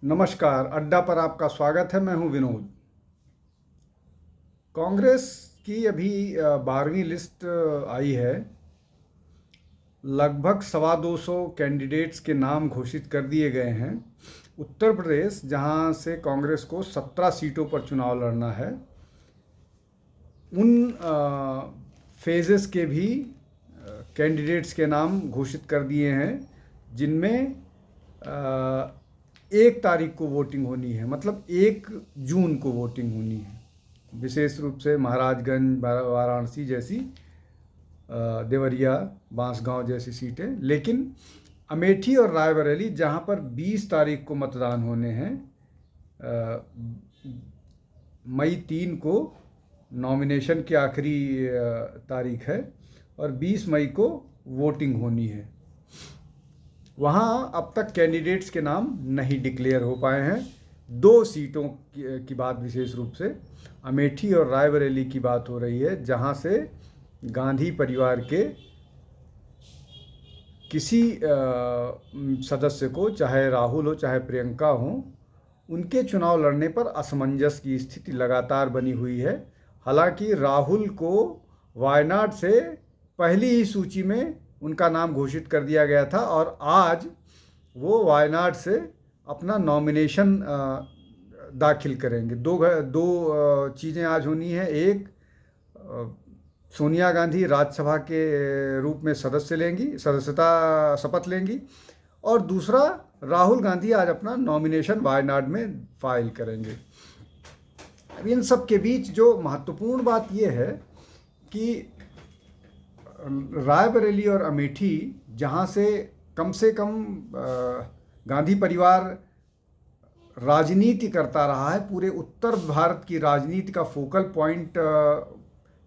नमस्कार, अड्डा पर आपका स्वागत है। मैं हूं विनोद। कांग्रेस की अभी 12वीं लिस्ट आई है। लगभग 250 कैंडिडेट्स के नाम घोषित कर दिए गए हैं। उत्तर प्रदेश, जहां से कांग्रेस को 17 सीटों पर चुनाव लड़ना है, उन फेजेस के भी कैंडिडेट्स के नाम घोषित कर दिए हैं, जिनमें 1 तारीख को वोटिंग होनी है, मतलब 1 जून को वोटिंग होनी है। विशेष रूप से महाराजगंज, वाराणसी जैसी, देवरिया, बांसगांव जैसी सीटें। लेकिन अमेठी और रायबरेली, जहां पर 20 तारीख को मतदान होने हैं, मई 3 को नॉमिनेशन की आखिरी तारीख है और 20 मई को वोटिंग होनी है। वहाँ अब तक कैंडिडेट्स के नाम नहीं डिक्लेयर हो पाए हैं। 2 सीटों की बात विशेष रूप से अमेठी और रायबरेली की बात हो रही है, जहाँ से गांधी परिवार के किसी सदस्य को, चाहे राहुल हो चाहे प्रियंका हो, उनके चुनाव लड़ने पर असमंजस की स्थिति लगातार बनी हुई है। हालांकि राहुल को वायनाड से पहली ही सूची में उनका नाम घोषित कर दिया गया था और आज वो वायनाड से अपना नॉमिनेशन दाखिल करेंगे। दो चीज़ें आज होनी है। एक, सोनिया गांधी राज्यसभा के रूप में सदस्यता शपथ लेंगी, और दूसरा, राहुल गांधी आज अपना नॉमिनेशन वायनाड में फाइल करेंगे। अब इन सब के बीच जो महत्वपूर्ण बात यह है कि रायबरेली और अमेठी, जहाँ से कम गांधी परिवार राजनीति करता रहा है, पूरे उत्तर भारत की राजनीति का फोकल पॉइंट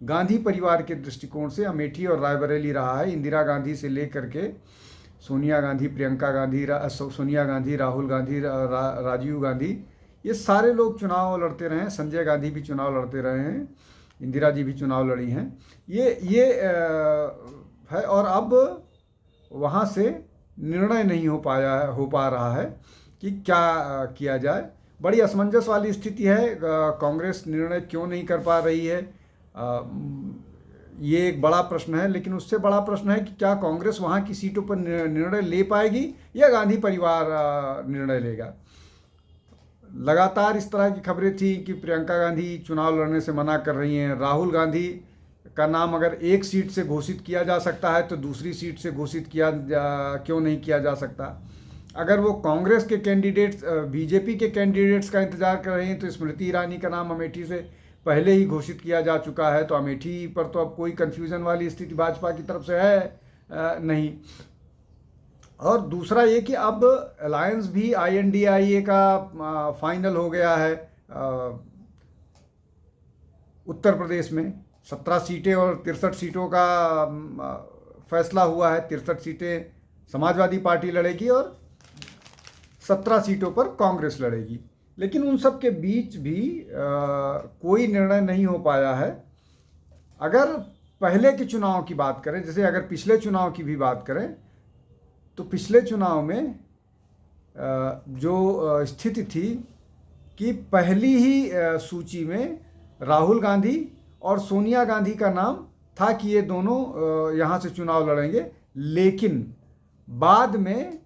गांधी परिवार के दृष्टिकोण से अमेठी और रायबरेली रहा है। इंदिरा गांधी से लेकर के सोनिया गांधी, प्रियंका गांधी, सोनिया गांधी, राहुल गांधी, राजीव गांधी, ये सारे लोग चुनाव लड़ते रहे हैं। संजय गांधी भी चुनाव लड़ते रहे हैं, इंदिरा जी भी चुनाव लड़ी हैं। ये है, और अब वहाँ से निर्णय नहीं हो पा रहा है कि क्या किया जाए। बड़ी असमंजस वाली स्थिति है। कांग्रेस निर्णय क्यों नहीं कर पा रही है, ये एक बड़ा प्रश्न है। लेकिन उससे बड़ा प्रश्न है कि क्या कांग्रेस वहाँ की सीटों पर निर्णय ले पाएगी या गांधी परिवार निर्णय लेगा। लगातार इस तरह की खबरें थी कि प्रियंका गांधी चुनाव लड़ने से मना कर रही हैं। राहुल गांधी का नाम अगर एक सीट से घोषित किया जा सकता है तो दूसरी सीट से घोषित क्यों नहीं किया जा सकता। अगर वो कांग्रेस के कैंडिडेट्स, बीजेपी के कैंडिडेट्स का इंतजार कर रहे हैं, तो स्मृति ईरानी का नाम अमेठी से पहले ही घोषित किया जा चुका है, तो अमेठी पर तो अब कोई कन्फ्यूज़न वाली स्थिति भाजपा की तरफ से है नहीं। और दूसरा ये कि अब अलायंस भी INDIA का फाइनल हो गया है। उत्तर प्रदेश में 17 सीटें और 63 सीटों का फैसला हुआ है। 63 सीटें समाजवादी पार्टी लड़ेगी और 17 सीटों पर कांग्रेस लड़ेगी। लेकिन उन सब के बीच भी कोई निर्णय नहीं हो पाया है। अगर पहले के चुनाव की बात करें, जैसे अगर पिछले चुनाव की भी बात करें, तो पिछले चुनाव में जो स्थिति थी कि पहली ही सूची में राहुल गांधी और सोनिया गांधी का नाम था कि ये दोनों यहाँ से चुनाव लड़ेंगे। लेकिन बाद में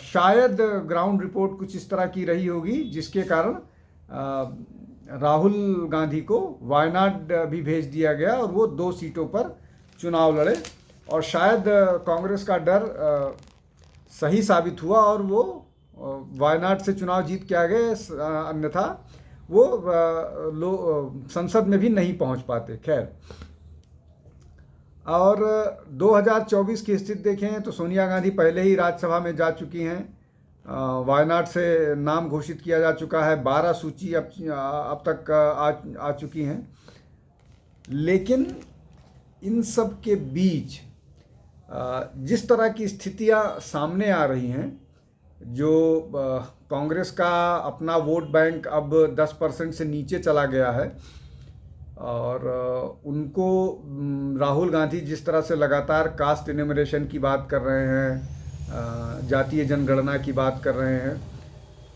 शायद ग्राउंड रिपोर्ट कुछ इस तरह की रही होगी, जिसके कारण राहुल गांधी को वायनाड भी भेज दिया गया और वो 2 सीटों पर चुनाव लड़े। और शायद कांग्रेस का डर सही साबित हुआ और वो वायनाड से चुनाव जीत के आ गए, अन्यथा वो संसद में भी नहीं पहुंच पाते। खैर, और 2024 की स्थिति देखें तो सोनिया गांधी पहले ही राज्यसभा में जा चुकी हैं। वायनाड से नाम घोषित किया जा चुका है। 12 सूची अब तक आ चुकी हैं। लेकिन इन सब के बीच जिस तरह की स्थितियां सामने आ रही हैं, जो कांग्रेस का अपना वोट बैंक अब 10% से नीचे चला गया है, और उनको राहुल गांधी जिस तरह से लगातार कास्ट इन्यूमरेशन की बात कर रहे हैं, जातीय जनगणना की बात कर रहे हैं,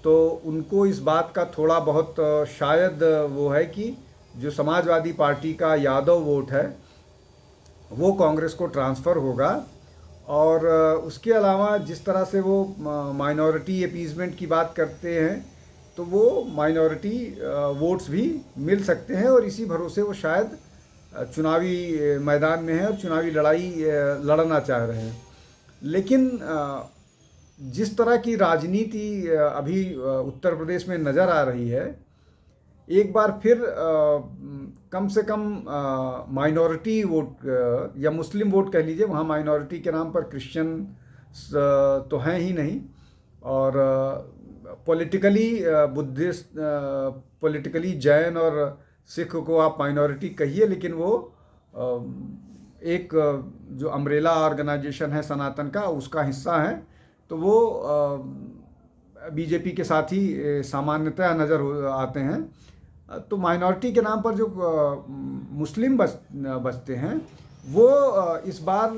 तो उनको इस बात का थोड़ा बहुत शायद वो है कि जो समाजवादी पार्टी का यादव वोट है वो कांग्रेस को ट्रांसफ़र होगा। और उसके अलावा जिस तरह से वो माइनॉरिटी अपीज़मेंट की बात करते हैं, तो वो माइनॉरिटी वोट्स भी मिल सकते हैं, और इसी भरोसे वो शायद चुनावी मैदान में हैं और चुनावी लड़ाई लड़ना चाह रहे हैं। लेकिन जिस तरह की राजनीति अभी उत्तर प्रदेश में नज़र आ रही है, एक बार फिर कम से कम माइनॉरिटी वोट या मुस्लिम वोट कह लीजिए, वहाँ माइनॉरिटी के नाम पर क्रिश्चियन तो हैं ही नहीं, और पॉलिटिकली बुद्धिस्ट, पॉलिटिकली जैन और सिख को आप माइनॉरिटी कहिए, लेकिन वो एक जो अम्ब्रेला ऑर्गेनाइजेशन है सनातन का, उसका हिस्सा है। तो वो बीजेपी के साथ ही सामान्यतः नज़र आते हैं। तो माइनॉरिटी के नाम पर जो मुस्लिम बसते हैं, वो इस बार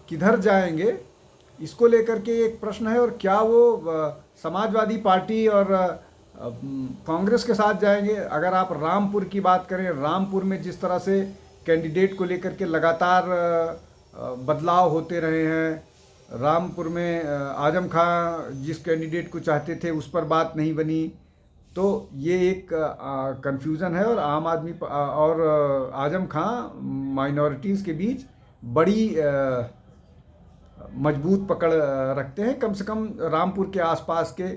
किधर जाएंगे, इसको लेकर के एक प्रश्न है। और क्या वो समाजवादी पार्टी और कांग्रेस के साथ जाएंगे? अगर आप रामपुर की बात करें, रामपुर में जिस तरह से कैंडिडेट को लेकर के लगातार बदलाव होते रहे हैं, रामपुर में आजम खां जिस कैंडिडेट को चाहते थे उस पर बात नहीं बनी, तो ये एक कन्फ्यूज़न है। और आम आदमी और आजम खां माइनॉरिटीज़ के बीच बड़ी मजबूत पकड़ रखते हैं, कम से कम रामपुर के आसपास के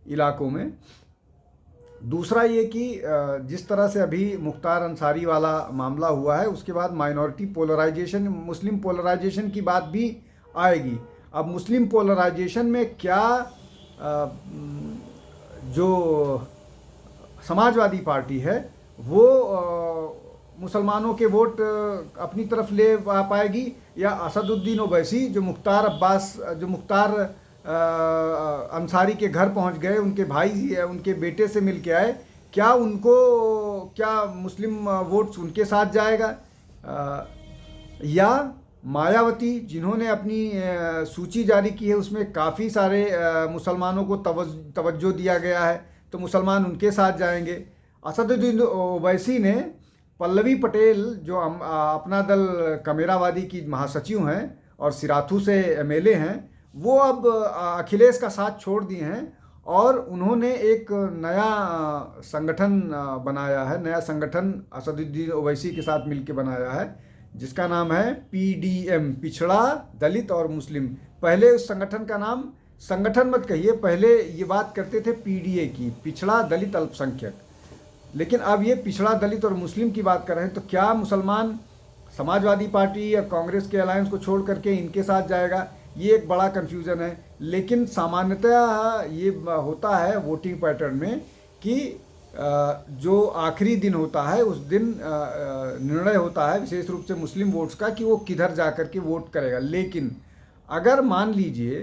इलाकों में। दूसरा ये कि जिस तरह से अभी मुख्तार अंसारी वाला मामला हुआ है, उसके बाद माइनॉरिटी पोलराइजेशन, मुस्लिम पोलराइजेशन की बात भी आएगी। अब मुस्लिम पोलराइजेशन में क्या जो समाजवादी पार्टी है वो मुसलमानों के वोट अपनी तरफ ले पाएगी, या असदुद्दीन ओवैसी जो मुख्तार अंसारी के घर पहुंच गए, उनके भाई उनके बेटे से मिल के आए, क्या मुस्लिम वोट्स उनके साथ जाएगा? या मायावती जिन्होंने अपनी सूची जारी की है, उसमें काफ़ी सारे मुसलमानों को तवज्जो दिया गया है, तो मुसलमान उनके साथ जाएंगे। असदुद्दीन ओवैसी ने पल्लवी पटेल जो अपना दल कमेरावादी की महासचिव हैं और सिराथू से एमएलए हैं, वो अब अखिलेश का साथ छोड़ दिए हैं, और उन्होंने एक नया संगठन बनाया है, नया संगठन असदुद्दीन ओवैसी के साथ मिलकर बनाया है, जिसका नाम है पीडीएम, पिछड़ा दलित और मुस्लिम। पहले उस संगठन का नाम, संगठन मत कहिए, पहले ये बात करते थे पीडीए की, पिछड़ा दलित अल्पसंख्यक, लेकिन अब ये पिछड़ा दलित और मुस्लिम की बात कर रहे हैं। तो क्या मुसलमान समाजवादी पार्टी या कांग्रेस के अलायंस को छोड़ करके इनके साथ जाएगा? ये एक बड़ा कन्फ्यूज़न है। लेकिन सामान्यतः ये होता है वोटिंग पैटर्न में कि जो आखिरी दिन होता है उस दिन निर्णय होता है विशेष रूप से मुस्लिम वोट्स का, कि वो किधर जा कर के वोट करेगा। लेकिन अगर मान लीजिए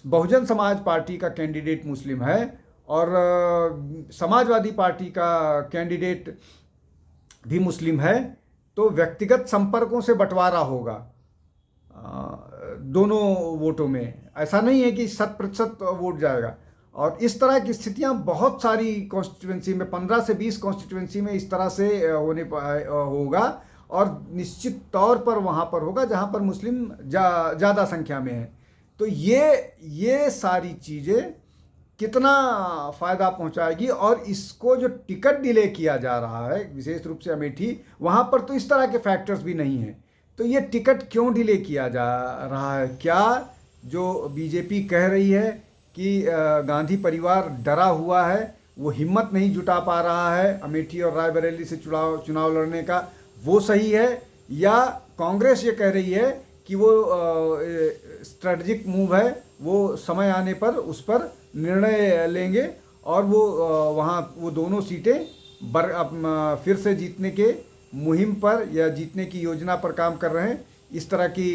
बहुजन समाज पार्टी का कैंडिडेट मुस्लिम है और समाजवादी पार्टी का कैंडिडेट भी मुस्लिम है, तो व्यक्तिगत संपर्कों से बंटवारा होगा दोनों वोटों में। ऐसा नहीं है कि 100% वोट जाएगा। और इस तरह की स्थितियां बहुत सारी कॉन्स्टिट्यूंसी में, 15 से 20 कॉन्स्टिट्यूंसी में इस तरह से होगा, और निश्चित तौर पर वहाँ पर होगा जहाँ पर मुस्लिम ज़्यादा संख्या में है। तो ये सारी चीज़ें कितना फ़ायदा पहुंचाएगी। और इसको जो टिकट डिले किया जा रहा है विशेष रूप से अमेठी, वहाँ पर तो इस तरह के फैक्टर्स भी नहीं हैं। तो ये टिकट क्यों डिले किया जा रहा है? क्या जो बीजेपी कह रही है कि गांधी परिवार डरा हुआ है, वो हिम्मत नहीं जुटा पा रहा है अमेठी और रायबरेली से चुनाव लड़ने का, वो सही है? या कांग्रेस ये कह रही है कि वो स्ट्रेटजिक मूव है, वो समय आने पर उस पर निर्णय लेंगे और वो वहाँ वो दोनों सीटें फिर से जीतने के मुहिम पर या जीतने की योजना पर काम कर रहे हैं, इस तरह की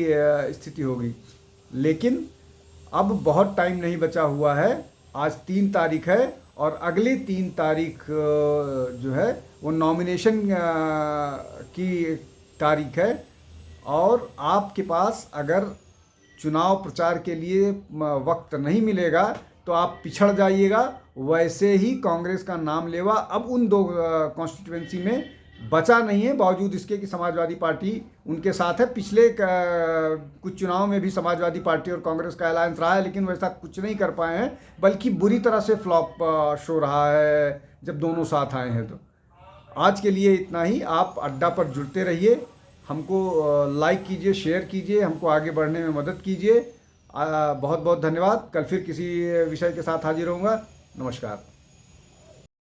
स्थिति होगी। लेकिन अब बहुत टाइम नहीं बचा हुआ है। आज 3 तारीख है और अगली 3 तारीख जो है वो नॉमिनेशन की तारीख है, और आपके पास अगर चुनाव प्रचार के लिए वक्त नहीं मिलेगा तो आप पिछड़ जाइएगा। वैसे ही कांग्रेस का नाम लेवा अब उन दो कॉन्स्टिट्यूएंसी में बचा नहीं है, बावजूद इसके कि समाजवादी पार्टी उनके साथ है। पिछले कुछ चुनाव में भी समाजवादी पार्टी और कांग्रेस का अलायंस रहा है, लेकिन वैसा कुछ नहीं कर पाए हैं, बल्कि बुरी तरह से फ्लॉप शो रहा है जब दोनों साथ आए हैं। तो आज के लिए इतना ही। आप अड्डा पर जुड़ते रहिए, हमको लाइक कीजिए, शेयर कीजिए, हमको आगे बढ़ने में मदद कीजिए। बहुत बहुत धन्यवाद। कल फिर किसी विषय के साथ हाजिर होऊंगा। नमस्कार।